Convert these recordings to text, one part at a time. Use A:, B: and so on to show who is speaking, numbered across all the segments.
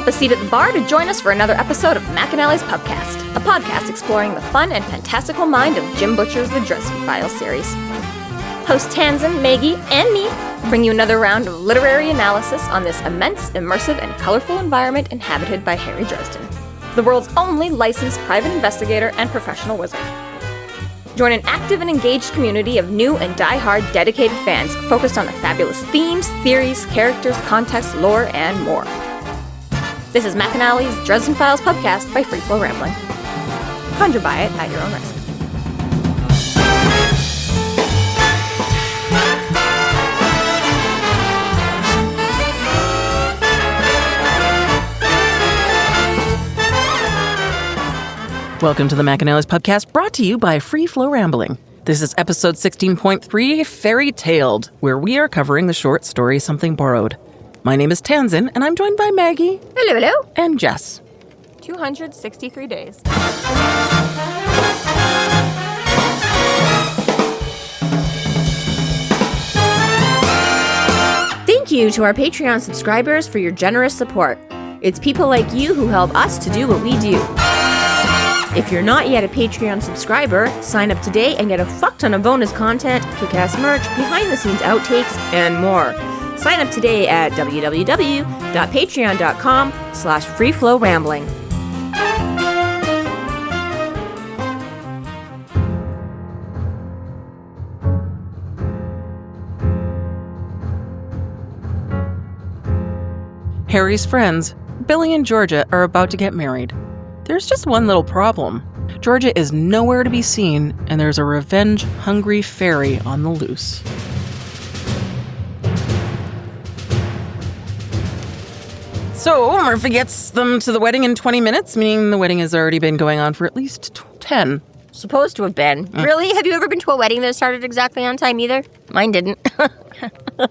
A: up a seat at the bar to join us for another episode of McAnally's Pubcast, a podcast exploring the fun and fantastical mind of Jim Butcher's The Dresden Files series. Hosts Tanzan, Maggie, and me bring you another round of literary analysis on this immense, immersive, and colorful environment inhabited by Harry Dresden, the world's only licensed private investigator and professional wizard. Join an active and engaged community of new and die-hard dedicated fans focused on the fabulous themes, theories, characters, context, lore, and more. This is McAnally's Dresden Files Pubcast by Free Flow Rambling. Conjure by it at your own risk.
B: Welcome to the McAnally's Pubcast, brought to you by Free Flow Rambling. This is episode 16.3, Fairy Tailed, where we are covering the short story Something Borrowed. My name is Tanzan, and I'm joined by Maggie.
A: Hello, hello.
B: And Jess.
A: 263 days.
C: Thank you to our Patreon subscribers for your generous support. It's people like you who help us to do what we do. If you're not yet a Patreon subscriber, sign up today and get a fuck ton of bonus content, kick-ass merch, behind-the-scenes outtakes, and more. Sign up today at www.patreon.com/freeflowrambling.
B: Harry's friends, Billy and Georgia, are about to get married. There's just one little problem. Georgia is nowhere to be seen, and there's a revenge-hungry fairy on the loose. So, Murphy gets them to the wedding in 20 minutes, meaning the wedding has already been going on for at least 10.
C: Supposed to have been. Really? Have you ever been to a wedding that started exactly on time either? Mine didn't.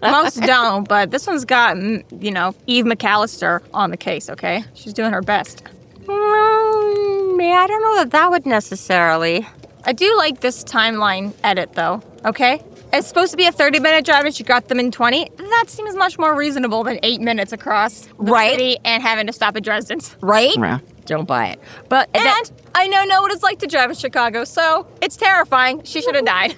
A: Most don't, but this one's got, Eve McAllister on the case, okay? She's doing her best.
C: I don't know that would necessarily.
A: I do like this timeline edit, though, okay? It's supposed to be a 30-minute drive, and she got them in 20. That seems much more reasonable than 8 minutes across the city and having to stop at Dresden's.
C: Right?
B: Yeah.
C: Don't buy it. But
A: I know what it's like to drive in Chicago, so it's terrifying. She should have died.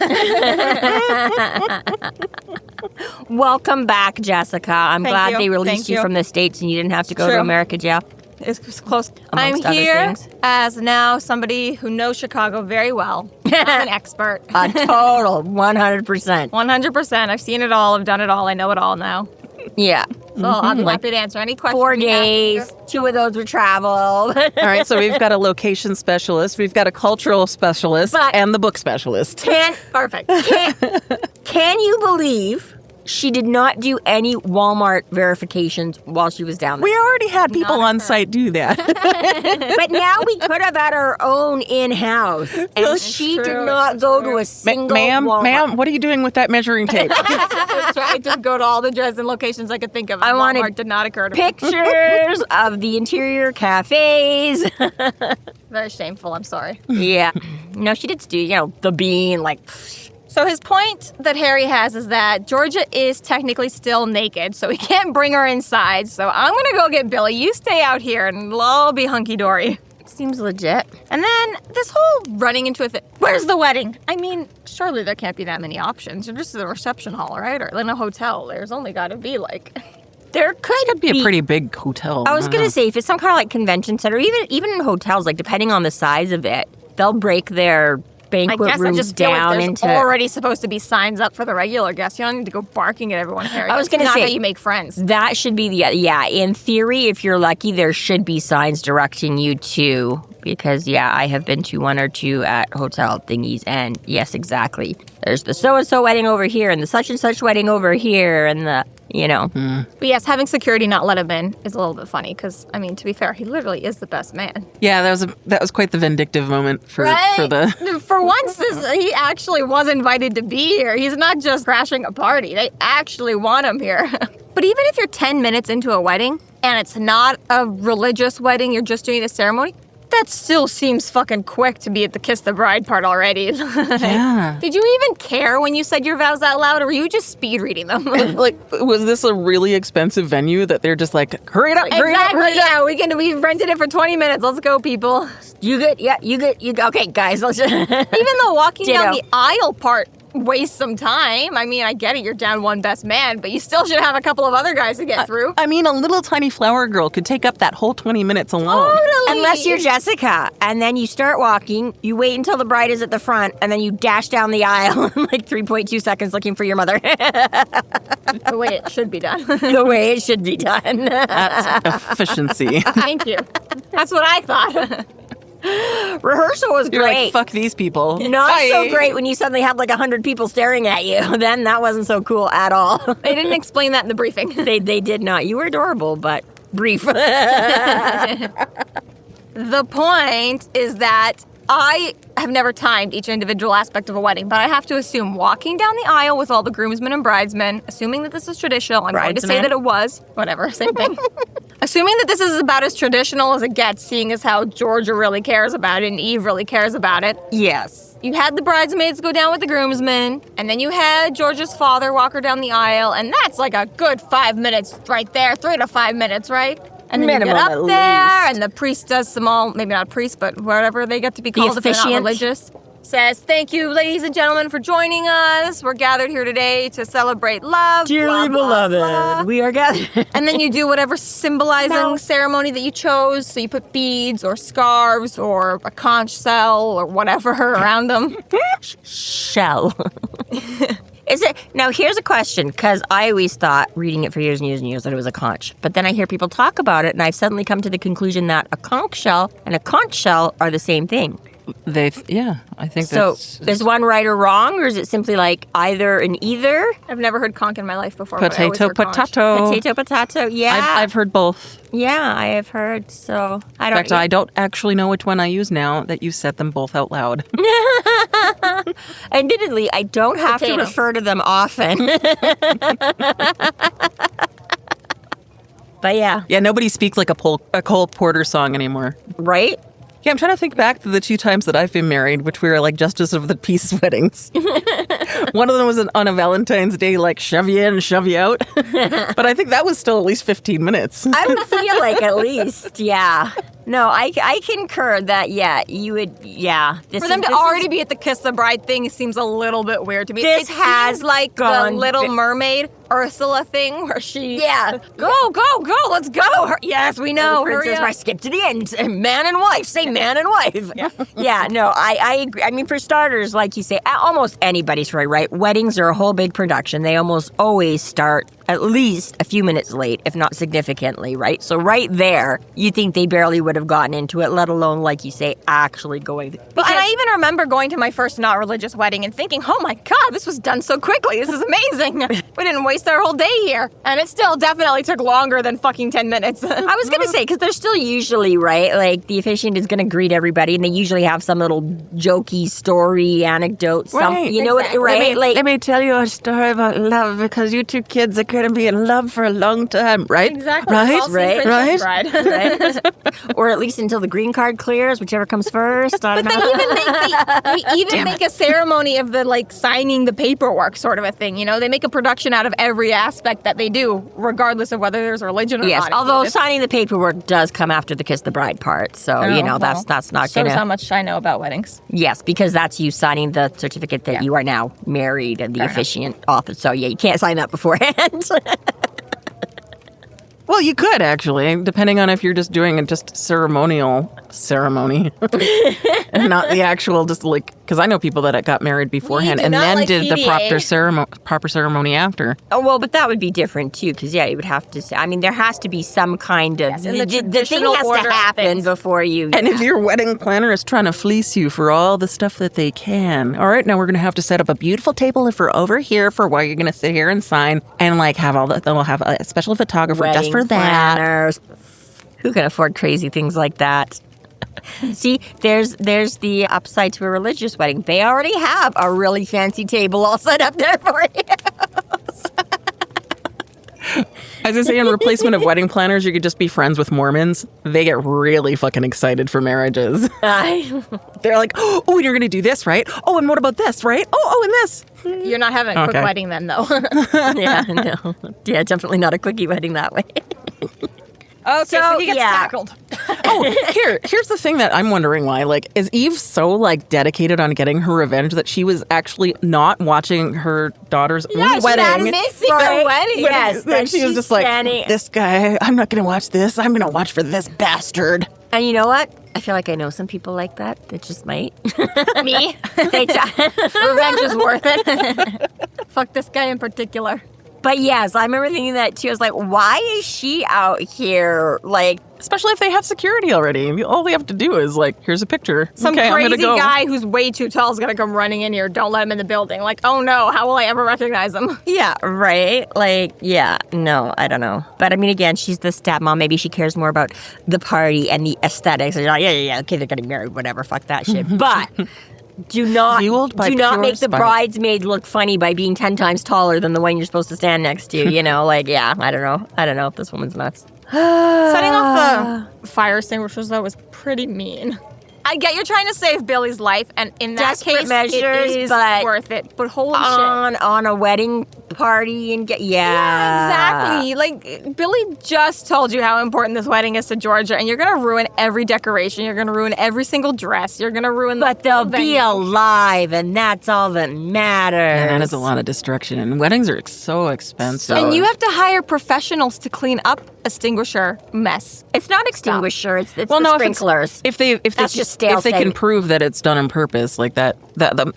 C: Welcome back, Jessica. I'm glad
A: you.
C: they released you from the States and you didn't have to go to America jail.
A: It's close.
C: Amongst
A: I'm here
C: other things.
A: as now somebody who knows Chicago very well. I'm an expert.
C: A total 100%.
A: 100%. I've seen it all. I've done it all. I know it all now.
C: Yeah.
A: So I'll be happy to answer any questions.
C: 4 days. 2 of those were travel.
B: All right, so we've got a location specialist, we've got a cultural specialist, and the book specialist.
A: Perfect.
C: Can you believe she did not do any Walmart verifications while she was down there?
B: We already had people on site do that.
C: But now we could have had our own in-house. And she did not go to a single Walmart.
B: Ma'am, what are you doing with that measuring tape?
A: I tried to go to all the Dresden locations I could think of. Walmart did not occur to me.
C: Pictures of the interior cafes.
A: Very shameful. I'm sorry.
C: Yeah. No, she did do, the bean,
A: So his point that Harry has is that Georgia is technically still naked, so he can't bring her inside. So I'm going to go get Billy. You stay out here, and we'll all be hunky-dory.
C: Seems legit.
A: And then this whole running into where's the wedding? I mean, surely there can't be that many options. You're just at the reception hall, right? Or in a hotel. There's only got to be,
C: There could
B: be a pretty big hotel.
C: I was going to say, if it's some kind of, convention center, even in hotels, depending on the size of it, they'll break their banquet rooms down
A: there's
C: into
A: already supposed to be signs up for the regular guests. You don't need to go barking at everyone, Harry.
C: I was going to say
A: how you make friends.
C: That should be in theory, if you're lucky, there should be signs directing you to, because I have been to 1 or 2 at hotel thingies, and yes, exactly. There's the so-and-so wedding over here, and the such-and-such wedding over here, and the,
A: But yes, having security not let him in is a little bit funny, because, to be fair, he literally is the best man.
B: Yeah, that was quite the vindictive moment for the...
A: For once, he actually was invited to be here. He's not just crashing a party. They actually want him here. But even if you're 10 minutes into a wedding, and it's not a religious wedding, you're just doing a ceremony, that still seems fucking quick to be at the kiss the bride part already.
B: Yeah.
A: Did you even care when you said your vows out loud, or were you just speed reading them?
B: Like, was this a really expensive venue that they're just like, hurry it up, hurry it up, hurry it up?
A: Yeah, we rented it for 20 minutes. Let's go, people.
C: You good? Yeah, you good? You good? Okay, guys, let's just...
A: Even the walking down the aisle part wastes some time. I mean, I get it, you're down one best man, but you still should have a couple of other guys to get through.
B: I mean, a little tiny flower girl could take up that whole 20 minutes alone.
A: Totally.
C: Unless you're Jessica, and then you start walking, you wait until the bride is at the front, and then you dash down the aisle in like 3.2 seconds looking for your mother.
A: The way it should be done.
C: The way it should be done.
B: That's efficiency.
A: Thank you. That's what I thought.
C: Rehearsal was
B: You're
C: great.
B: like, fuck these people.
C: Not
B: Bye.
C: so great when you suddenly have like 100 people staring at you. Then that wasn't so cool at all.
A: They didn't explain that in the briefing.
C: They did not. You were adorable, but brief.
A: The point is that I have never timed each individual aspect of a wedding, but I have to assume walking down the aisle with all the groomsmen and bridesmen, assuming that this is traditional, I'm going to say that it was. Whatever, same thing. Assuming that this is about as traditional as it gets, seeing as how Georgia really cares about it and Eve really cares about it.
C: Yes.
A: You had the bridesmaids go down with the groomsmen, and then you had Georgia's father walk her down the aisle, and that's like a good 5 minutes right there, 3 to 5 minutes, right? And then
C: Minimum,
A: you get
C: at
A: up there,
C: least.
A: and the priest does some maybe not a priest, but whatever they get to be called if they're not
C: officiant.
A: religious, says, "Thank you, ladies and gentlemen, for joining us. We're gathered here today to celebrate love.
C: Dearly
A: blah, blah,
C: beloved,
A: blah."
C: we are gathered.
A: And then you do whatever symbolizing ceremony that you chose. So you put beads or scarves or a conch shell or whatever around them.
C: Shell. Is it? Now, here's a question, because I always thought, reading it for years and years and years, that it was a conch. But then I hear people talk about it, and I've suddenly come to the conclusion that a conch shell and a conch shell are the same thing.
B: I think
C: So,
B: that's...
C: is one right or wrong, or is it simply like either and either?
A: I've never heard conch in my life before. but I always
B: Potato,
A: heard conch.
B: potato.
C: Potato, potato. Yeah.
B: I've heard both.
C: Yeah, I have heard. So, I
B: In
C: don't
B: fact, I don't actually know which one I use now that you said them both out loud.
C: Admittedly, I don't have
A: Potato.
C: to refer to them often. But yeah,
B: Yeah, nobody speaks like a Cole Porter song anymore.
C: right?
B: Yeah, I'm trying to think back to the 2 times that I've been married, which were like justice of the peace weddings. One of them was on a Valentine's Day, like shove you in, shove you out. But I think that was still at least 15 minutes.
C: I would feel like at least, yeah. No, I concur that, yeah, you would, yeah.
A: For them to already be at the kiss the bride thing seems a little bit weird to me.
C: This
A: it
C: has
A: seems like the
C: gone
A: Little Mermaid Ursula thing where she
C: Yeah.
A: go, let's go. Yes, we know. Hurry
C: Princess,
A: up.
C: I skip to the end. Man and wife, say man and wife. Yeah, no, I agree. I mean, for starters, like you say, almost anybody's right? Weddings are a whole big production. They almost always start at least a few minutes late, if not significantly, right? So right there, you think they barely would have gotten into it, let alone, like you say, actually going.
A: Well, and I even remember going to my first not religious wedding and thinking, oh my God, this was done so quickly. This is amazing. We didn't waste our whole day here. And it still definitely took longer than fucking 10 minutes.
C: I was going to say, because they're still usually, right, like the officiant is going to greet everybody, and they usually have some little jokey story, anecdote, something, you know
A: exactly.
C: what, right?
B: Let me tell you a story about love because you 2 kids are going to be in love for a long time, right?
A: Exactly.
B: Right?
A: We've all seen
B: Right?
A: Princess Bride.
C: Right? Or at least until the green card clears, whichever comes first. I
A: But
C: don't
A: they
C: know.
A: even make a ceremony of the like signing the paperwork sort of a thing. You know, they make a production out of every aspect that they do, regardless of whether there's religion or
C: Yes,
A: not.
C: although
A: included.
C: signing the paperwork does come after the kiss the bride part. So,
A: Oh,
C: you know,
A: well,
C: that's not
A: shows
C: going
A: how
C: to...
A: much I know about weddings.
C: Yes, because that's you signing the certificate that you are now married and the officiant author. So, yeah, you can't sign that beforehand.
B: Well, you could actually, depending on if you're just doing a just ceremonial ceremony and not the actual just like, because I know people that got married beforehand
A: do
B: and
A: not
B: then
A: like
B: did the
A: PDA.
B: proper ceremony after.
C: Oh, well, but that would be different, too, because, yeah, you would have to say... I mean, there has to be some kind of...
A: in the
C: the thing
A: traditional
C: has
A: order
C: to
A: of
C: happen
A: things.
C: before you...
B: And if your wedding planner is trying to fleece you for all the stuff that they can, all right, now we're going to have to set up a beautiful table for over here for while you're going to sit here and sign and like have all that. Then we'll have a special photographer just for that.
C: Planners. Who can afford crazy things like that? See, there's the upside to a religious wedding. They already have a really fancy table all set up there for you.
B: I was gonna say, in replacement of wedding planners, you could just be friends with Mormons. They get really fucking excited for marriages. They're like, oh, and you're gonna do this, right? Oh, and what about this, right? Oh, and this.
A: You're not having a quick wedding then, though.
C: Yeah, no. Yeah, definitely not a quickie wedding that way.
A: Okay, so he gets tackled.
B: Here's the thing that I'm wondering why. Like, is Eve so, like, dedicated on getting her revenge that she was actually not watching her daughter's own wedding?
A: Missing her wedding.
C: Yes.
B: She was just like, this guy, I'm not going to watch this. I'm going to watch for this bastard.
C: And you know what? I feel like I know some people like that just might.
A: Me? Revenge is worth it. Fuck this guy in particular.
C: But yes, I remember thinking that too. I was like, why is she out here? Like,
B: especially if they have security already. All they have to do is, like, here's a picture.
A: Some
B: okay,
A: crazy
B: I'm gonna go.
A: guy who's way too tall is going to come running in here. Don't let him in the building. Like, oh no, how will I ever recognize him?
C: yeah, right? Like, yeah, no, I don't know. But I mean, again, she's the stepmom. Maybe she cares more about the party and the aesthetics. And you're like, yeah, okay, they're getting married, whatever, fuck that shit. But do not make the bridesmaid look funny by being 10 times taller than the one you're supposed to stand next to. You know, like, yeah, I don't know if this woman's nuts.
A: Setting off the fire extinguishers, though, was pretty mean. I get you're trying to save Billy's life, and in that
C: Desperate
A: case,
C: measures,
A: it is worth it. But holy shit.
C: On a wedding party and
A: Yeah, exactly. Like, Billy just told you how important this wedding is to Georgia, and you're going to ruin every decoration. You're going to ruin every single dress. You're going to ruin the
C: But they'll be alive, and that's all that matters.
B: Yeah, that is a lot of destruction, and weddings are so expensive.
A: And you have to hire professionals to clean up extinguisher mess.
C: It's not extinguisher, it's the sprinklers.
B: If they can prove that it's done on purpose, like that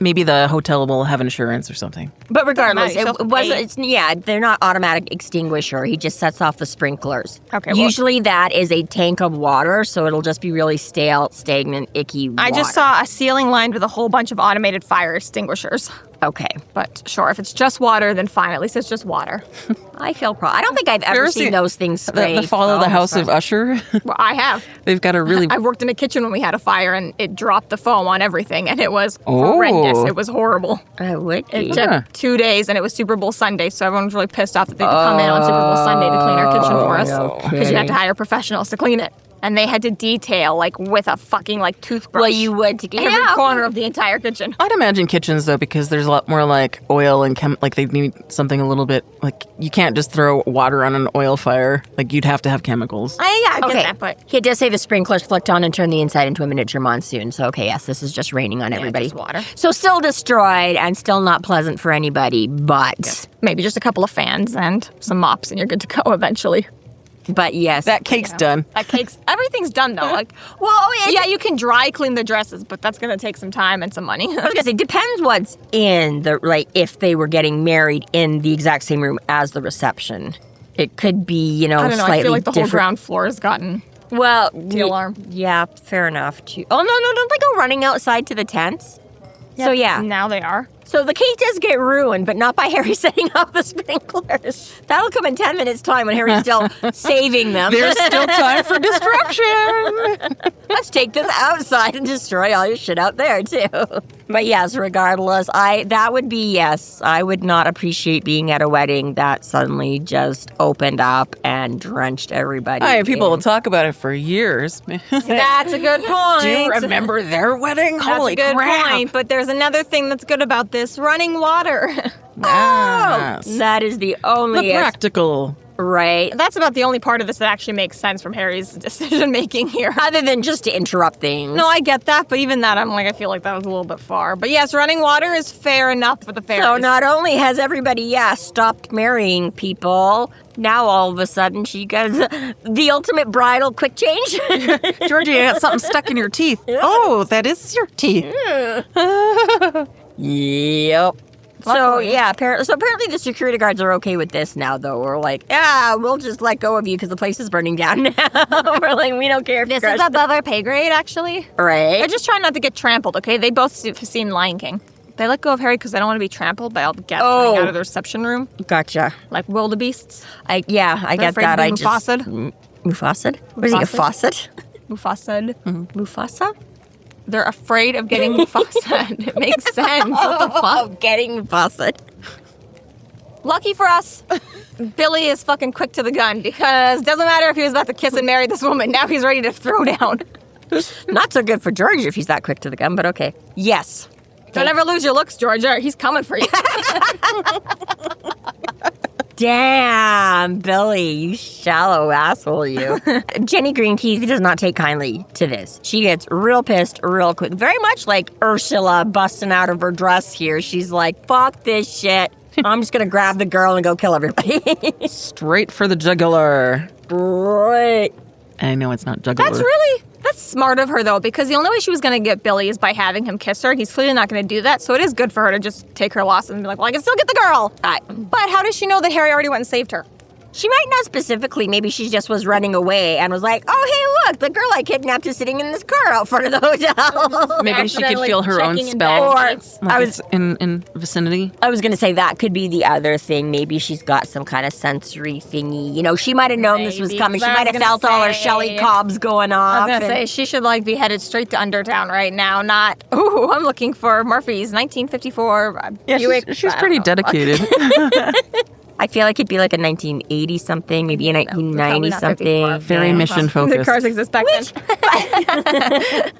B: maybe the hotel will have insurance or something.
C: But regardless, they're not automatic extinguisher. He just sets off the sprinklers.
A: Okay.
C: Usually that is a tank of water, so it'll just be really stale, stagnant, icky water.
A: I just saw a ceiling lined with a whole bunch of automated fire extinguishers.
C: Okay.
A: But sure, if it's just water, then fine. At least it's just water.
C: I feel I don't think I've ever seen those things sprayed.
B: The Fall of the House of Usher?
A: Well, I have.
B: They've got a really...
A: I worked in a kitchen when we had a fire, and it dropped the foam on everything, and it was horrendous. It was horrible. It took 2 days, and it was Super Bowl Sunday, so everyone was really pissed off that they could come in on Super Bowl Sunday to clean our kitchen for us. Because you had to hire professionals to clean it. And they had to detail, like, with a fucking, like, toothbrush.
C: Well, you would to get
A: every corner of the entire kitchen.
B: I'd imagine kitchens, though, because there's a lot more, like, oil and like, they need something a little bit, like, you can't just throw water on an oil fire. Like, you'd have to have chemicals.
A: I get that, but...
C: He did say the sprinklers flicked on and turned the inside into a miniature monsoon. So, okay, yes, this is just raining on everybody.
A: Just water.
C: So, still destroyed and still not pleasant for anybody, but...
A: Yes. Maybe just a couple of fans and some mops, and you're good to go eventually.
C: But yes.
B: That cake's done.
A: Everything's done, though. Like, you can dry clean the dresses, but that's going to take some time and some money.
C: I was going to say, depends what's in if they were getting married in the exact same room as the reception. It could be,
A: I don't know,
C: slightly
A: I feel like the
C: different.
A: whole ground floor has gotten the alarm.
C: Yeah, fair enough. Oh, no, don't they go running outside to the tents?
A: Yep.
C: So, yeah.
A: Now they are.
C: So the cake does get ruined, but not by Harry setting off the sprinklers. That'll come in 10 minutes' time when Harry's still saving them.
B: There's still time for destruction.
C: Let's take this outside and destroy all your shit out there, too. But yes, regardless, I would not appreciate being at a wedding that suddenly just opened up and drenched everybody.
B: People will talk about it for years.
A: That's a good point.
B: Do you remember their wedding? Holy
A: crap. That's a good
B: crap.
A: point, but there's another thing that's good about this, running water.
B: Yes.
C: That is the only...
B: The practical...
C: Right.
A: That's about the only part of this that actually makes sense from Harry's decision-making here.
C: Other than just to interrupt things.
A: No, I get that, but even that, I feel like that was a little bit far. But yes, running water is fair enough for the fairies.
C: So not only has everybody, stopped marrying people, now all of a sudden she gets the ultimate bridal quick change.
B: Georgie, you got something stuck in your teeth. Oh, that is your teeth.
C: Yep.
A: Luckily.
C: So, apparently the security guards are okay with this now, though. We're like, we'll just let go of you because the place is burning down now. We're like, we don't care if
A: this is above our pay grade, actually.
C: Right.
A: They're just trying not to get trampled, okay? They both have seen Lion King. They let go of Harry because they don't want to be trampled by all the guests coming out of the reception room.
C: Gotcha.
A: Like wildebeests.
C: I get that. Mufasa? What is he, a faucet?
A: Mufasa.
C: Mm-hmm. Mufasa?
A: They're afraid of getting Mufasa. It makes sense. What the fuck?
C: Of getting Mufasa.
A: Lucky for us, Billy is fucking quick to the gun because doesn't matter if he was about to kiss and marry this woman. Now he's ready to throw down.
C: Not so good for George if he's that quick to the gun, but okay. Yes.
A: Don't ever lose your looks, Georgia. He's coming for you.
C: Damn, Billy, you shallow asshole, you. Jenny Greenteeth does not take kindly to this. She gets real pissed real quick. Very much like Ursula busting out of her dress here. She's like, fuck this shit. I'm just going to grab the girl and go kill everybody.
B: Straight for the jugular.
C: Right.
B: I know it's not jugular.
A: That's smart of her, though, because the only way she was going to get Billy is by having him kiss her. He's clearly not going to do that, so it is good for her to just take her loss and be like, well, I can still get the girl. But how does she know that Harry already went and saved her?
C: She might not specifically. Maybe she just was running away and was like, oh, hey, look, the girl I kidnapped is sitting in this car out front of the hotel.
B: Maybe she could feel her own spell.
C: Or
B: I was in vicinity.
C: I was going to say that could be the other thing. Maybe she's got some kind of sensory thingy. You know, she might have known this was coming. She might have felt all her Shelley Cobbs going off.
A: I was going to say, she should, be headed straight to Undertown right now, not, I'm looking for Murphy's 1954 Buick.
B: She's pretty dedicated.
C: I feel like it'd be like a 1980-something, maybe a 1990-something.
B: Very mission-focused.
A: The cars exist back then.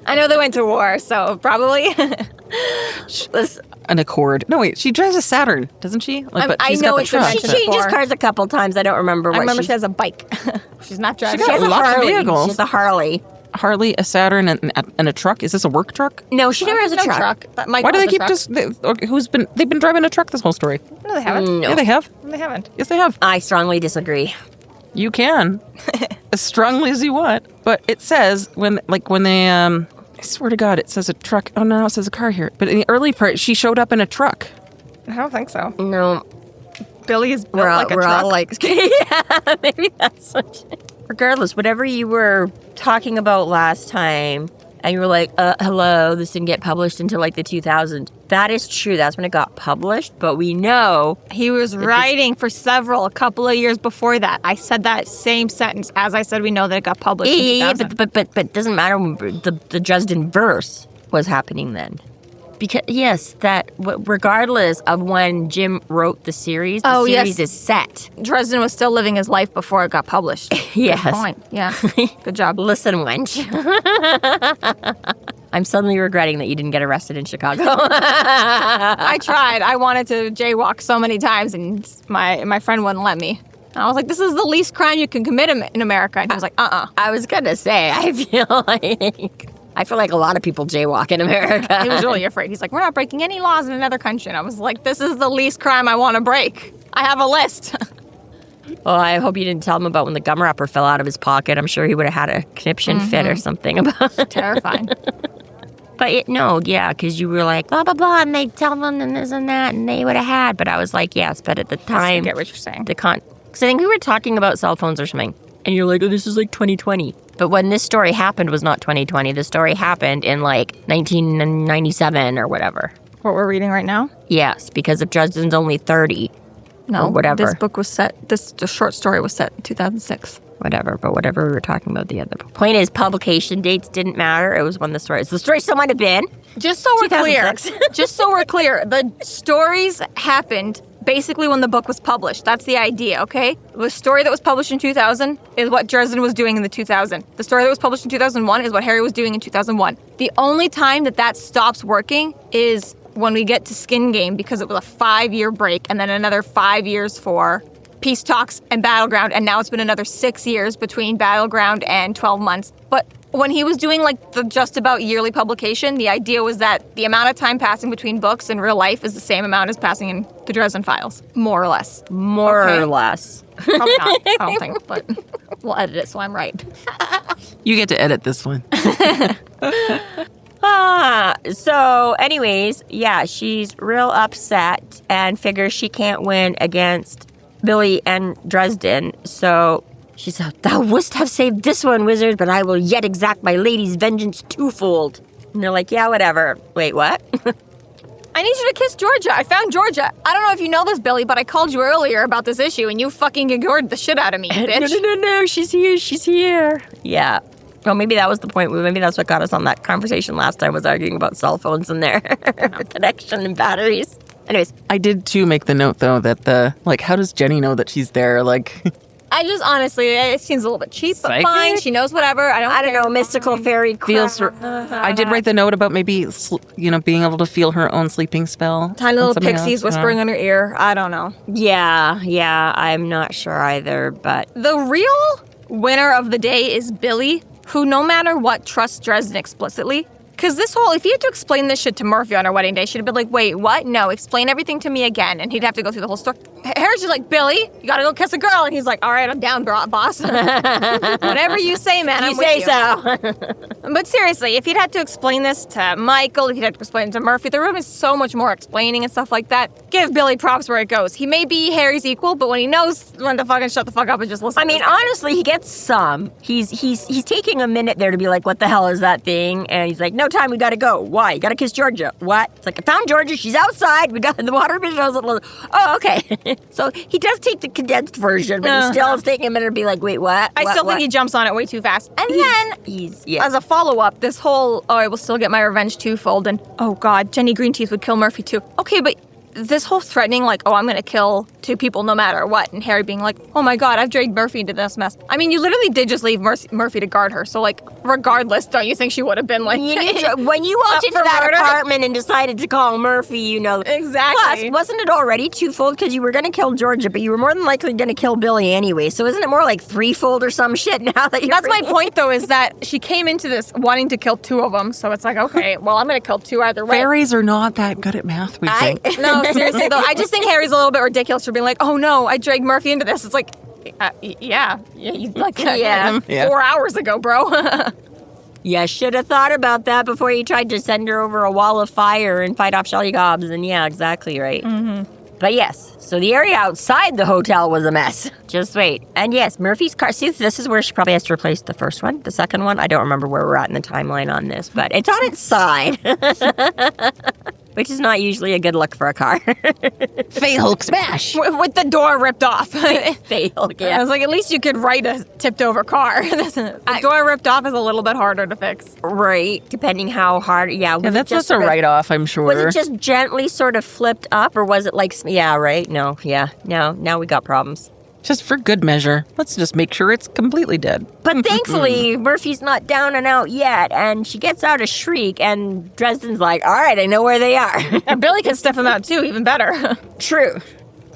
A: I know they went to war, so probably.
B: An Accord. No, wait, she drives a Saturn, doesn't she? But
A: I
B: she's
A: know
B: got the
A: it's
B: truck.
C: She changes cars a couple times. I don't remember what
A: I remember she has a bike. She's not driving.
B: She has
C: a
B: lots of
C: Harley.
B: vehicles.
C: She has a Harley.
B: Harley, a Saturn, and a truck. Is this a work truck?
C: No, she never has a truck.
B: Why do they keep they've been driving a truck this whole story?
A: No, they haven't.
B: Yeah, they have.
A: They haven't.
B: Yes, they have.
C: I strongly disagree.
B: You can. As strongly as you want. But it says when they, I swear to God, it says a truck. Oh, no, it says a car here. But in the early part, she showed up in a truck.
A: I don't think so.
C: No.
A: Billy is built like a
C: we're
A: truck.
C: all like, yeah, maybe that's what. Regardless, whatever you were talking about last time, and you were like, hello, this didn't get published until the 2000s. That is true. That's when it got published. But we know
A: he was writing for a couple of years before that. I said that same sentence as I said we know that it got published in 2000.
C: but it doesn't matter. The Dresden verse was happening then. Because, yes, that regardless of when Jim wrote the series, the series is set.
A: Dresden was still living his life before it got published.
C: Yes.
A: Good point. Yeah. Good job.
C: Listen, wench. I'm suddenly regretting that you didn't get arrested in Chicago.
A: I tried. I wanted to jaywalk so many times, and my friend wouldn't let me. And I was like, this is the least crime you can commit in America. And he was like,
C: I was going to say, I feel like a lot of people jaywalk in America.
A: He was really afraid. He's like, we're not breaking any laws in another country. And I was like, this is the least crime I want to break. I have a list.
C: Well, I hope you didn't tell him about when the gum wrapper fell out of his pocket. I'm sure he would have had a conniption fit or something about it.
A: Terrifying.
C: But because you were like, blah, blah, blah, and they tell them and this and that, and they would have had. But I was like, yes, but at the time.
A: I get what you're saying.
C: Because I think we were talking about cell phones or something. And you're like, oh, this is 2020. But when this story happened was not 2020. The story happened in 1997 or whatever.
A: What we're reading right now?
C: Yes, because if Dresden's only 30 or whatever.
A: This book was set, the short story was set in 2006.
C: Whatever we were talking about the other book. Point is, publication dates didn't matter. It was when the story still might have been.
A: Just so we're clear, the stories happened basically when the book was published. That's the idea, okay? The story that was published in 2000 is what Dresden was doing in the 2000. The story that was published in 2001 is what Harry was doing in 2001. The only time that stops working is when we get to Skin Game, because it was a 5-year break and then another 5 years for Peace Talks and Battleground, and now it's been another 6 years between Battleground and 12 months. But when he was doing the just about yearly publication, the idea was that the amount of time passing between books in real life is the same amount as passing in the Dresden Files, more or less.
C: More or less.
A: Probably not, I don't think, but we'll edit it so I'm right.
B: You get to edit this one.
C: So anyways, she's real upset and figures she can't win against Billy and Dresden, so she said, thou wouldst have saved this one, wizard, but I will yet exact my lady's vengeance twofold. And they're like, yeah, whatever. Wait, what?
A: I need you to kiss Georgia. I found Georgia. I don't know if you know this, Billy, but I called you earlier about this issue, and you fucking ignored the shit out of me, bitch.
C: No, she's here. Yeah. Well, maybe that was the point. Maybe that's what got us on that conversation last time, was arguing about cell phones and their connection and batteries. Anyways.
B: I did, too, make the note, though, that how does Jenny know that she's there?
A: I just, honestly, it seems a little bit cheap, but
B: Psychic?
A: fine. She knows whatever. I don't
C: know, mystical fairy
B: feels I did write the note about maybe, being able to feel her own sleeping spell.
A: Tiny little pixies whispering in her ear. I don't know.
C: Yeah, I'm not sure either, but...
A: The real winner of the day is Billy, who no matter what trusts Dresden explicitly. Because if he had to explain this shit to Murphy on her wedding day, she'd have been like, wait, what? No, explain everything to me again. And he'd have to go through the whole story. Harry's just like, Billy, you gotta go kiss a girl. And he's like, all right, I'm down, boss. Whatever you say, man, I'm with you.
C: So.
A: But seriously, if he'd had to explain this to Michael, if he'd had to explain it to Murphy, there would have been so much more explaining and stuff like that. Give Billy props where it goes. He may be Harry's equal, but when he knows when to fucking shut the fuck up and just listen.
C: I mean, honestly, he gets some. He's taking a minute there to be like, what the hell is that thing? And he's like, no time, we gotta go. Why? You gotta kiss Georgia. What? It's like, I found Georgia. She's outside. We got the water. Oh, okay. So he does take the condensed version, but he still is taking a minute to be like, wait, what?
A: I still think he jumps on it way too fast. And then, as a follow-up, this whole, I will still get my revenge twofold, and, oh God, Jenny Greenteeth would kill Murphy too. Okay, but this whole threatening, I'm gonna kill two people no matter what, and Harry being like, oh my God, I've dragged Murphy into this mess. I mean, you literally did just leave Murphy to guard her, so, regardless, don't you think she would have been,
C: when you walked into that apartment and decided to call Murphy,
A: Exactly.
C: Plus, wasn't it already twofold? Because you were gonna kill Georgia, but you were more than likely gonna kill Billy anyway, so isn't it more like threefold or some shit now that you're...
A: That's my point, though, is that she came into this wanting to kill two of them, so it's like, okay, well, I'm gonna kill two either way.
B: Fairies are not that good at math, we think.
A: No, seriously, though, I just think Harry's a little bit ridiculous for being like, oh no, I dragged Murphy into this. It's like, you 4 hours ago, bro.
C: You should have thought about that before you tried to send her over a wall of fire and fight off Shelly Gobs, and yeah, exactly right.
A: Mm-hmm.
C: But yes, so the area outside the hotel was a mess. Just wait. And yes, Murphy's car, see, this is where she probably has to replace the first one, the second one. I don't remember where we're at in the timeline on this, but it's on its side. Which is not usually a good look for a car.
B: Fae Hulk SMASH!
A: With the door ripped off.
C: Fae Hulk, yeah.
A: I was like, at least you could write a tipped over car. The door ripped off is a little bit harder to fix.
C: Right, depending how hard,
B: that's just a write-off, I'm sure.
C: Was it just gently sort of flipped up, or was it right? No, now we got problems.
B: Just for good measure, let's just make sure it's completely dead.
C: But thankfully, Murphy's not down and out yet, and she gets out a shriek, and Dresden's like, all right, I know where they are.
A: And Billy can sniff him out too, even better.
C: True.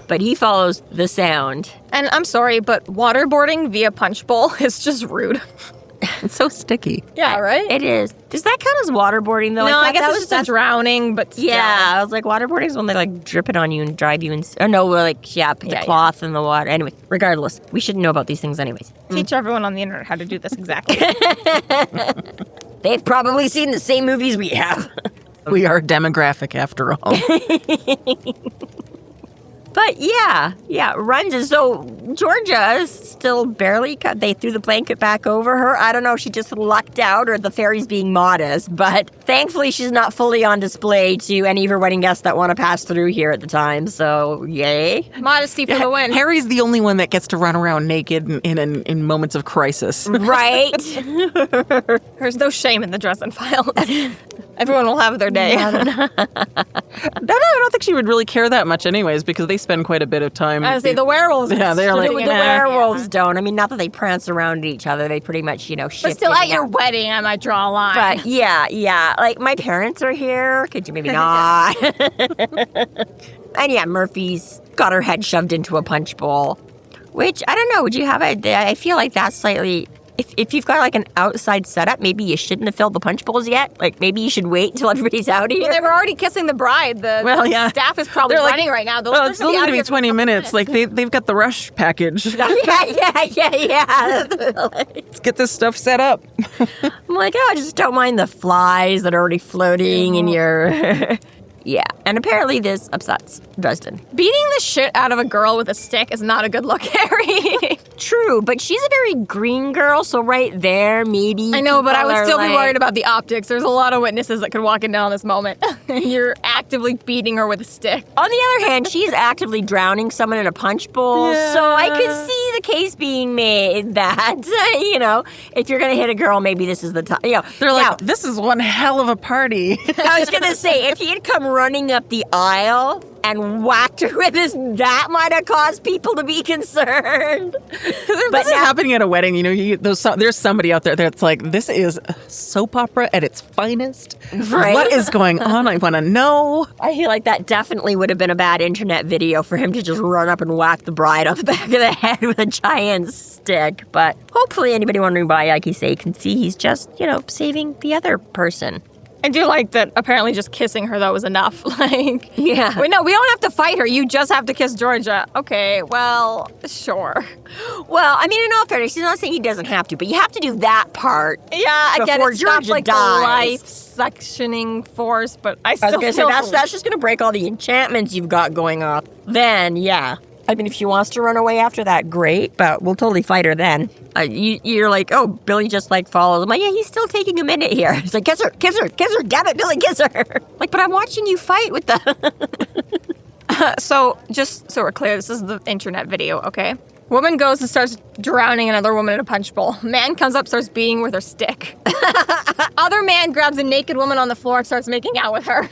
C: But he follows the sound.
A: And I'm sorry, but waterboarding via punch bowl is just rude.
B: It's so sticky.
A: Yeah, right?
C: It is. Does that count as waterboarding, though?
A: No, I guess it's just drowning, but still.
C: Yeah, I was like, waterboarding is when they, drip it on you and drive you in... Or no, put the cloth in the water. Anyway, regardless, we shouldn't know about these things anyways.
A: Teach everyone on the internet how to do this exactly.
C: They've probably seen the same movies we have.
B: We are demographic, after all.
C: But runs as though Georgia is still barely cut. They threw the blanket back over her. I don't know if she just lucked out or the fairy's being modest, but thankfully she's not fully on display to any of her wedding guests that want to pass through here at the time, so yay.
A: Modesty for the win.
B: Harry's the only one that gets to run around naked in moments of crisis.
C: Right?
A: There's no shame in the Dresden Files. Everyone will have their day.
B: I don't think she would really care that much anyways, because they spend quite a bit of time.
A: I say the werewolves.
B: Yeah, they're like...
C: The werewolves don't. I mean, not that they prance around at each other. They pretty much, shift.
A: But still, at your wedding, I might draw a line.
C: But yeah. Like, my parents are here. Could you maybe not? And yeah, Murphy's got her head shoved into a punch bowl. Which, I don't know, would you have I feel like that's slightly... If you've got an outside setup, maybe you shouldn't have filled the punch bowls yet. Maybe you should wait until everybody's out here.
A: Well, they were already kissing the bride. The staff is probably running right now.
B: It's only going to be 20 minutes. They've got the rush package.
C: Yeah.
B: Let's get this stuff set up.
C: I'm like, I just don't mind the flies that are already floating in your... Yeah, and apparently this upsets Dresden.
A: Beating the shit out of a girl with a stick is not a good look, Harry.
C: True, but she's a very green girl, so right there, maybe...
A: I know, but I would still be worried about the optics. There's a lot of witnesses that could walk in on this moment. You're actively beating her with a stick.
C: On the other hand, she's actively drowning someone in a punch bowl, so I could see the case being made that, if you're going to hit a girl, maybe this is the time.
B: They're like, this is one hell of a party.
C: I was going to say, if he had come running up the aisle, and whacked her with his, that might have caused people to be concerned.
B: But this is happening at a wedding. There's somebody out there that's like, this is soap opera at its finest.
C: Right?
B: What is going on? I want to know.
C: I feel like that definitely would have been a bad internet video for him to just run up and whack the bride on the back of the head with a giant stick. But hopefully anybody wondering why Yaiki-say can see he's just, saving the other person.
A: I do like that apparently just kissing her, though, was enough.
C: Yeah.
A: We don't have to fight her. You just have to kiss Georgia. Okay, well, sure.
C: Well, I mean, in all fairness, she's not saying he doesn't have to, but you have to do that part.
A: Yeah, I get
C: before
A: it. It's not
C: Georgia
A: like
C: dies.
A: the life-suctioning force, but I
C: I
A: still
C: was going to say,
A: feel...
C: that's just going to break all the enchantments you've got going on. Then, yeah. I mean, if she wants to run away after that, great, but we'll totally fight her then. You're like, oh, Billy just, follows. I'm like, yeah, he's still taking a minute here. He's like, kiss her, damn it, Billy, kiss her. Like, but I'm watching you fight with the...
A: So, just so we're clear, this is the internet video, okay? Woman goes and starts drowning another woman in a punch bowl. Man comes up, starts beating her with her stick. Other man grabs a naked woman on the floor and starts making out with her.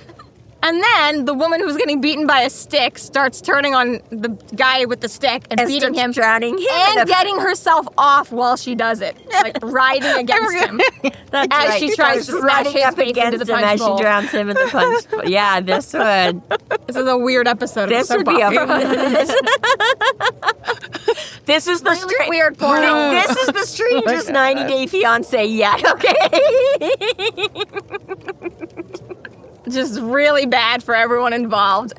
A: And then the woman who's getting beaten by a stick starts turning on the guy with the stick and beating him.
C: Drowning him.
A: And getting herself off while she does it. Riding against him.
C: That's
A: as
C: right.
A: she tries to smash his
C: up
A: face into the
C: against him
A: punch
C: as
A: bowl.
C: she drowns him in the punch bowl. Yeah, this would.
A: This is a weird episode
C: This
A: of
C: would
A: soap
C: be
A: opera.
C: This is the
A: Really weird porno.
C: This is the strangest 90 Day Fiancé yet, okay?
A: Just really bad for everyone involved.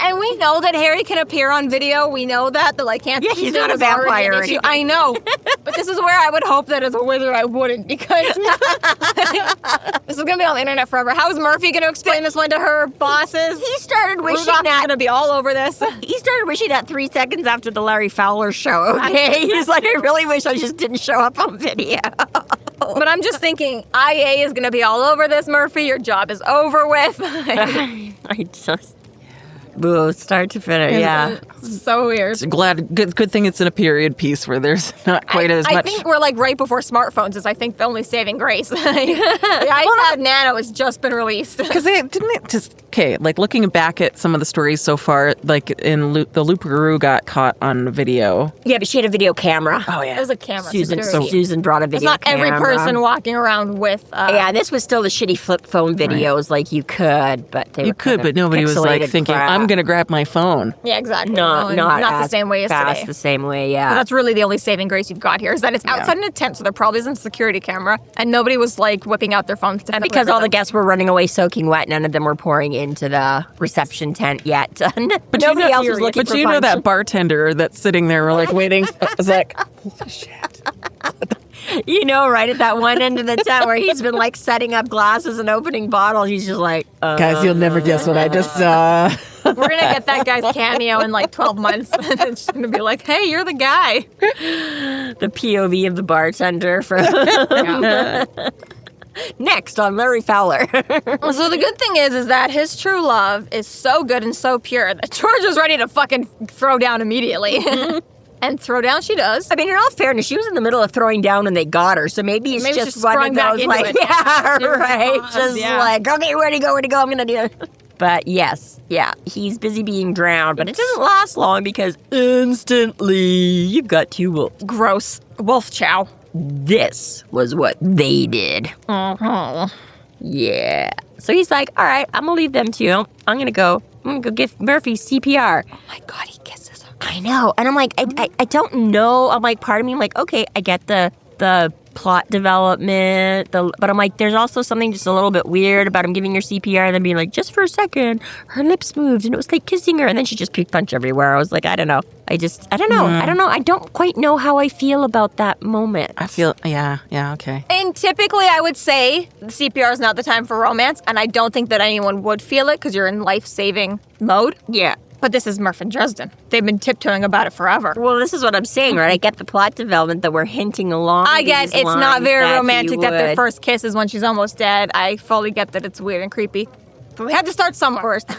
A: And we know that Harry can appear on video. We know that. Can't.
C: Yeah, he's not a vampire or anything.
A: I know. But this is where I would hope that as a wizard I wouldn't, because this is going to be on the internet forever. How is Murphy going to explain this one to her bosses?
C: He started wishing
A: Rudolph's
C: that...
A: going to be all over this.
C: He started wishing that 3 seconds after the Larry Fowler show, okay? He's like, I really wish I just didn't show up on video.
A: But I'm just thinking, IA is going to be all over this, Murphy. Your job is over with.
C: I just... Boo, start to finish, yeah.
A: So weird.
B: Good thing it's in a period piece where there's not quite as much.
A: I think we're right before smartphones is, I think, the only saving grace. The iPad Nano has just been released.
B: Because looking back at some of the stories so far, the Loup-Garou got caught on video.
C: Yeah, but she had a video camera.
B: Oh, yeah.
A: It was a camera.
C: Susan brought a video
A: camera. It's not every person walking around with...
C: yeah, this was still the shitty flip phone videos.
B: Right.
C: You could, but they were
B: but nobody was thinking,
C: crap.
B: I'm going to grab my phone.
A: Yeah, exactly.
C: Not
A: the same way as today.
C: The same way, yeah.
A: But that's really the only saving grace you've got here, is that it's outside in a tent, so there probably isn't a security camera, and nobody was whipping out their phones to
C: because all the guests were running away soaking wet, none of them were pouring into the reception tent yet. But nobody else was looking for
B: But you know that bartender that's sitting there waiting, is like, holy shit.
C: You know, right at that one end of the tent where he's been setting up glasses and opening bottles, he's just like,
B: guys, you'll never guess what I just saw.
A: We're going to get that guy's cameo in 12 months. And it's going to be like, hey, you're the guy.
C: The POV of the bartender from... Next on Larry Fowler.
A: So the good thing is that his true love is so good and so pure that George was ready to fucking throw down immediately. And throw down she does.
C: I mean, in all fairness, she was in the middle of throwing down when they got her, so maybe it's just one of those, yeah, right? Okay, where'd he go, I'm gonna do it. But yes, yeah, he's busy being drowned, but it doesn't last long because instantly you've got 2 wolves.
A: Gross. Wolf chow.
C: This was what they did. Yeah. So he's like, all right, I'm gonna leave them to you. I'm gonna go give Murphy CPR. Oh my God, he kisses her. I know. And I'm like, I don't know. I'm like, part of me, I'm like, okay, I get the plot development, but I'm like, there's also something just a little bit weird about him giving her CPR and then being like, just for a second, her lips moved and it was like kissing her, and then she just puked punch everywhere. I was like, I don't know. I don't know. I don't quite know how I feel about that moment.
B: I feel, yeah, okay.
A: And typically I would say the CPR is not the time for romance, and I don't think that anyone would feel it because you're in life-saving mode.
C: Yeah.
A: But this is Murph and Dresden. They've been tiptoeing about it forever.
C: Well, this is what I'm saying, right? I get the plot development that we're hinting along.
A: I get it's not very romantic that their first kiss is when she's almost dead. I fully get that it's weird and creepy. But we had to start somewhere first.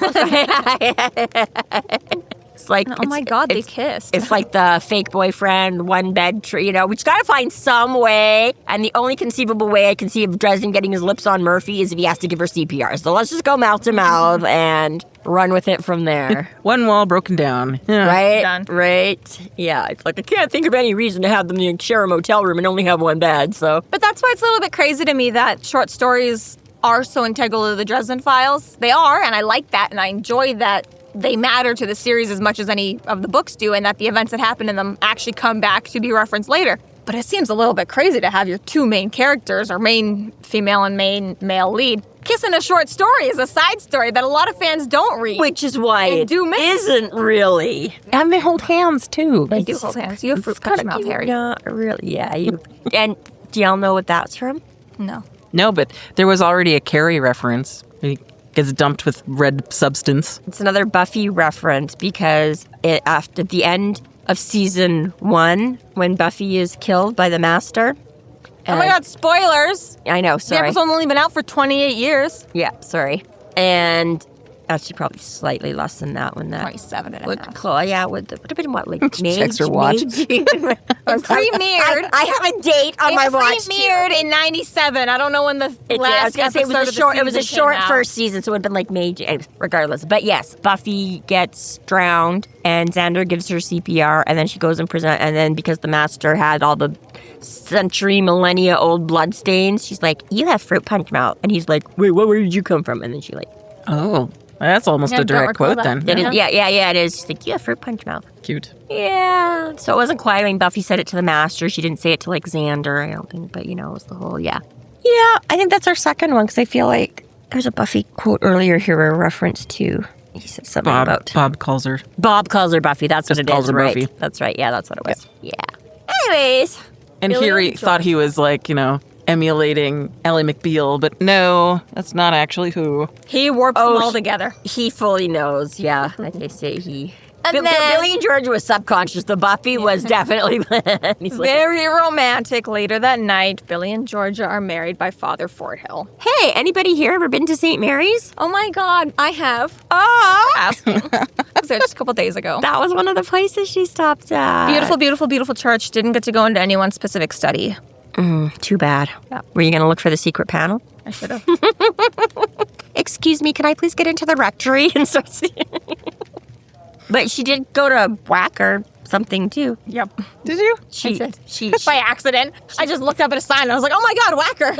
C: It's like,
A: oh my God, they kissed.
C: It's like the fake boyfriend, one bed, we just got to find some way. And the only conceivable way I can see of Dresden getting his lips on Murphy is if he has to give her CPR. So let's just go mouth to mouth and run with it from there.
B: One wall broken down. Yeah.
C: Right?
A: Done.
C: Right? Yeah. It's like, I can't think of any reason to have them share a motel room and only have one bed, so.
A: But that's why it's a little bit crazy to me that short stories are so integral to the Dresden Files. They are, and I like that, and I enjoy that they matter to the series as much as any of the books do, and that the events that happen in them actually come back to be referenced later. But it seems a little bit crazy to have your two main characters, or main female and main male lead, kissing a short story as a side story that a lot of fans don't read.
C: Which is why it isn't really.
B: And they hold hands, too.
A: They do hold hands. You have fruit punch mouth, Harry.
C: Not really, yeah. And do y'all know what that's from?
A: No.
B: No, but there was already a Carrie reference. He gets dumped with red substance.
C: It's another Buffy reference because after the end of season 1, when Buffy is killed by the Master.
A: Oh my God, spoilers!
C: I know, sorry.
A: The episode's only been out for 28 years.
C: Yeah, sorry. And actually probably slightly less than that when that
A: 27 and a
C: would
A: half.
C: would have been what, like
B: Checks her watch.
A: It premiered.
C: I have a date on my watch.
A: It premiered in 97. I don't know when the last episode
C: it was a short. It was a short
A: came out.
C: first season, so it would have been like May. Regardless, but yes, Buffy gets drowned, and Xander gives her CPR, and then she goes and present. And then because the Master had all the millennia old blood stains, she's like, "You have fruit punch mouth," and he's like, "Wait, where did you come from?" And then she like,
B: Oh, that's almost a direct quote then.
C: It is, yeah, it is. She's like, "You have fruit punch mouth."
B: Cute.
C: Yeah. So it wasn't quite. I mean, Buffy said it to the Master. She didn't say it to like Xander, I don't think. But it was the whole Yeah, I think that's our second one because I feel like there's a Buffy quote earlier here, a reference to. He said something about
B: Bob calls her.
C: Bob calls her Buffy. That's
B: Just
C: what it
B: calls
C: is.
B: her
C: Right.
B: Buffy.
C: That's right. Yeah, that's what it was. Yeah. Anyways.
B: And
A: Billy
B: here he
A: and
B: thought he was like, emulating Ally McBeal, but no, that's not actually who.
A: He warps them all together.
C: He fully knows. Yeah. Like I say, he.
A: And
C: Billy
A: then-
C: and George was subconscious. The Buffy was definitely. He's like,
A: Very romantic. Later that night, Billy and Georgia are married by Father Fort Hill.
C: hey, anybody here ever been to St. Mary's?
A: Oh my God, I have.
C: Oh,
A: Asking. I was there just a couple days ago.
C: that was one of the places she stopped at.
A: Beautiful, beautiful, beautiful church. Didn't get to go into any one specific study.
C: Too bad.
A: Yeah.
C: Were you going to look for the secret panel?
A: I should have.
C: Excuse me, can I please get into the rectory and start seeing? But she did go to whack or something too.
A: Yep.
B: Did you?
C: She
A: did.
C: she
A: By accident. I just looked up at a sign and I was like, oh my God, whacker.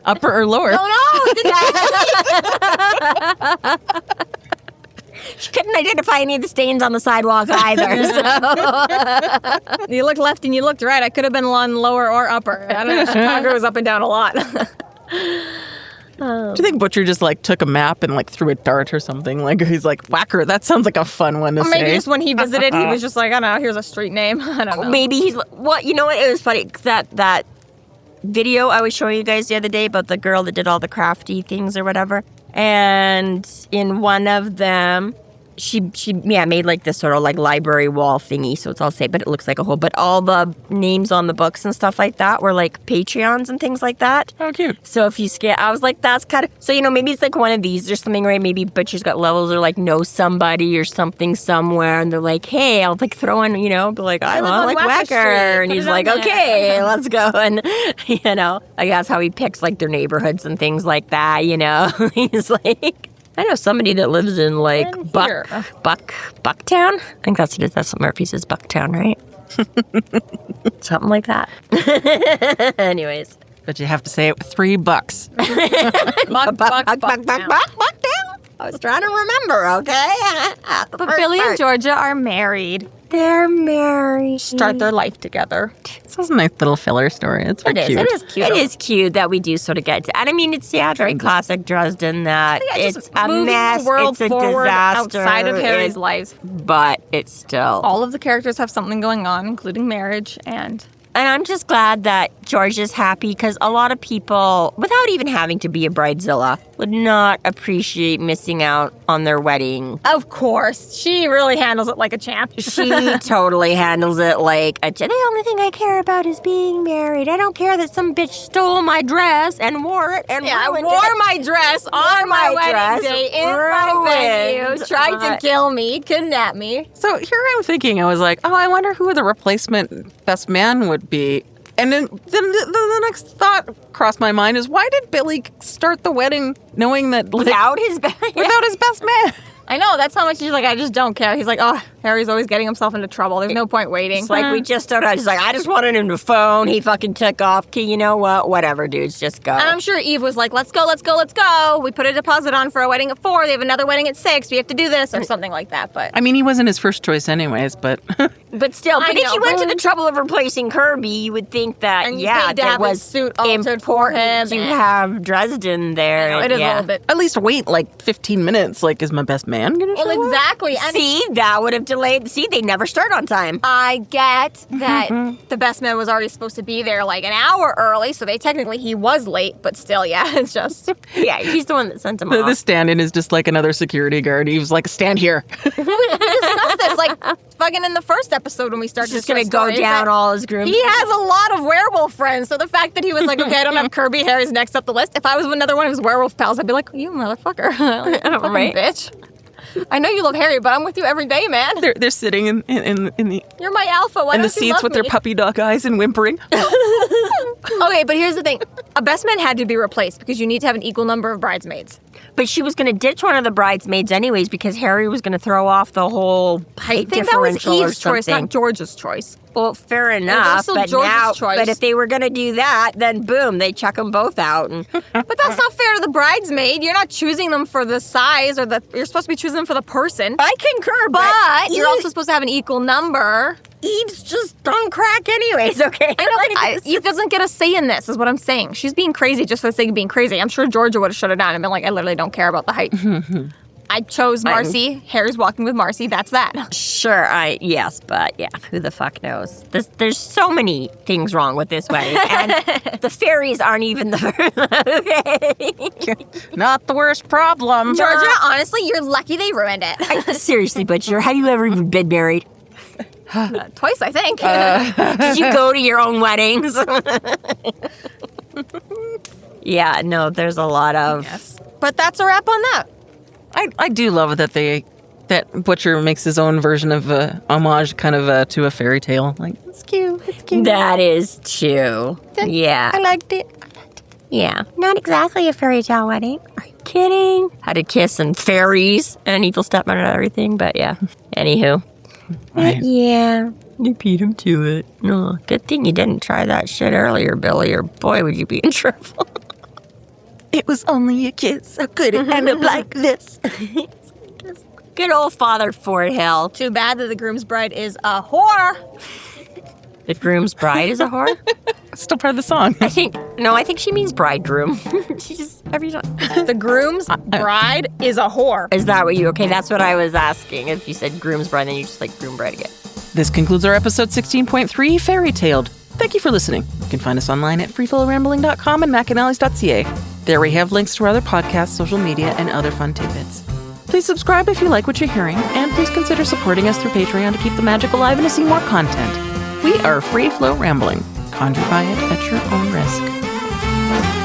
B: Upper or lower?
C: She couldn't identify any of the stains on the sidewalk either. So.
A: You looked left and you looked right. I could have been on lower or upper. I don't know. Chicago was up and down a lot.
B: Do you think Butcher just like took a map and like threw a dart or something? Like he's like, whacker, that sounds like a fun one to
A: Or maybe
B: say.
A: just when he visited, he was just like, I don't know, here's a street name. I don't know.
C: Maybe he's what you know what? It was funny that video I was showing you guys the other day about the girl that did all the crafty things or whatever. And in one of them, she made like this sort of like library wall thingy, so it's all safe, but it looks like a hole. But all the names on the books and stuff like that were like Patreons and things like that.
B: Oh, cute.
C: So if you scan, I was like, that's kind of, so maybe it's like one of these or something, right? Maybe Butcher's got levels or like know somebody or something somewhere, and they're like, hey, I'll like throw in, be like, I
A: live
C: want
A: on
C: like
A: Wacker Street.
C: Whacker, and
A: Put
C: he's
A: it on
C: like,
A: there.
C: okay, let's go, and I guess how he picks like their neighborhoods and things like that, he's like. I know somebody that lives in like Bucktown. I think that's what it is. That's what Murphy says, Bucktown, right? Something like that. Anyways.
B: But you have to say it with $3.
C: Bucktown. I was trying to remember, okay?
A: But Billy and Georgia are married.
C: They're married.
A: Start their life together.
B: This was a nice little filler story. It's very cute.
A: It is cute.
C: It is cute that we do sort of get to. And I mean, it's very classic Dresden that it's a
A: moving
C: mess,
A: the world
C: it's a
A: forward
C: disaster.
A: outside of Harry's life.
C: But it's still.
A: All of the characters have something going on, including marriage and...
C: And I'm just glad that George is happy because a lot of people, without even having to be a bridezilla,
D: would not appreciate missing out on their wedding.
A: Of course. She really handles it like a champ.
D: She totally handles it like the only thing I care about is being married. I don't care that some bitch stole my dress and wore it and
A: I
D: ruined
A: wore
D: it.
A: my dress on my wedding day in my venue, tried to kill me, kidnap me.
B: So here I'm thinking, I was like, oh, I wonder who the replacement best man would be. And then the next thought crossed my mind is, why did Billy start the wedding knowing that
D: Without his best
B: man?
A: I know, that's how much he's like, I just don't care. He's like, oh, Harry's always getting himself into trouble. There's no point waiting.
D: It's like, we just don't know. He's like, I just wanted him to phone. He fucking took off. Okay, you know what? Whatever, dudes, just go.
A: And I'm sure Eve was like, let's go. We put a deposit on for a wedding at 4. They have another wedding at 6. We have to do this or something like that. But
B: I mean, he wasn't his first choice anyways, but...
D: But still,
A: I
D: if
A: know,
D: he went to
A: but-
D: the trouble of replacing Kirby, you would think that,
A: And you
D: yeah,
A: paid to
D: that
A: have his
D: was
A: suit altered for
D: important
A: him
D: to
A: and-
D: have Dresden there.
A: it is a little bit.
B: At least wait like 15 minutes. Like, is my best man gonna show
A: Well,
B: up?
A: exactly. And
D: See, that would have delayed. See, they never start on time.
A: I get that the best man was already supposed to be there like an hour early, so he was late, but still, yeah, it's just...
D: Yeah, he's the one that sent him
B: The
D: off.
B: stand-in is just like another security guard. He was like, stand here.
A: We discussed this, like, fucking in the first episode when we started
D: He's just going to go down all his grooms.
A: He has a lot of werewolf friends, so the fact that he was like, okay, I don't have Kirby, Harry's next up the list. If I was another one of his werewolf pals, I'd be like, you motherfucker. Fucking
D: Right.
A: bitch. I know you love Harry, but I'm with you every day, man.
B: They're sitting in the
A: You're my alpha. Why
B: in the
A: don't you
B: seats
A: love
B: with their
A: me?
B: puppy dog eyes and whimpering.
A: Okay, but here's the thing. A best man had to be replaced because you need to have an equal number of bridesmaids.
D: But she was going to ditch one of the bridesmaids anyways because Harry was going to throw off the whole height
A: I think that was
D: differential or
A: Eve's choice,
D: something.
A: not George's choice.
D: Well, fair enough,
A: also
D: but
A: George's
D: now,
A: choice.
D: but if they were going to do that, then boom, they chuck them both out. And
A: But that's not fair to the bridesmaid. You're not choosing them for the size or you're supposed to be choosing them for the person.
D: I concur,
A: But you're also supposed to have an equal number.
D: Eve's just on crack anyways, okay?
A: I know, Eve doesn't get a say in this, is what I'm saying. She's being crazy just for the sake of being crazy. I'm sure Georgia would have shut her down and been like, I literally don't care about the height. I chose Marcy. Harry's walking with Marcy. That's that.
D: Sure, yes, but yeah, who the fuck knows? There's so many things wrong with this wedding, and the fairies aren't even the okay.
B: Not the worst problem.
A: Georgia, honestly, you're lucky they ruined it.
D: Seriously, Butcher, have you ever even been married?
A: Twice, I think.
D: Did you go to your own weddings? Yeah, no, there's a lot of...
A: Yes. But that's a wrap on that.
B: I do love that Butcher makes his own version of a homage kind of to a fairy tale. Like, it's cute. It's cute.
D: That is true. Yeah.
B: I liked it.
D: Yeah. Not exactly a fairy tale wedding. Are you kidding? Had a kiss and fairies and an evil stepmother and everything, but yeah. Anywho.
B: Right.
D: Yeah. You beat him to it. No, good thing you didn't try that shit earlier, Billy, or boy, would you be in trouble.
B: It was only a kiss. How could it end up like this?
D: Good old Father Fort Hill.
A: Too bad that the groom's bride is a whore.
D: The groom's bride is a whore?
B: It's still part of the song.
D: I think she means bridegroom. She just, every time.
A: The groom's bride is a whore.
D: Is that what you, okay, that's what I was asking. If you said groom's bride, then you just like groom bride again.
B: This concludes our episode 16.3, Fairy Tailed. Thank you for listening. You can find us online at freeflowrambling.com and McAnallys.ca. There we have links to our other podcasts, social media, and other fun tidbits. Please subscribe if you like what you're hearing, and please consider supporting us through Patreon to keep the magic alive and to see more content. We are Free Flow Rambling. Conjure by it at your own risk.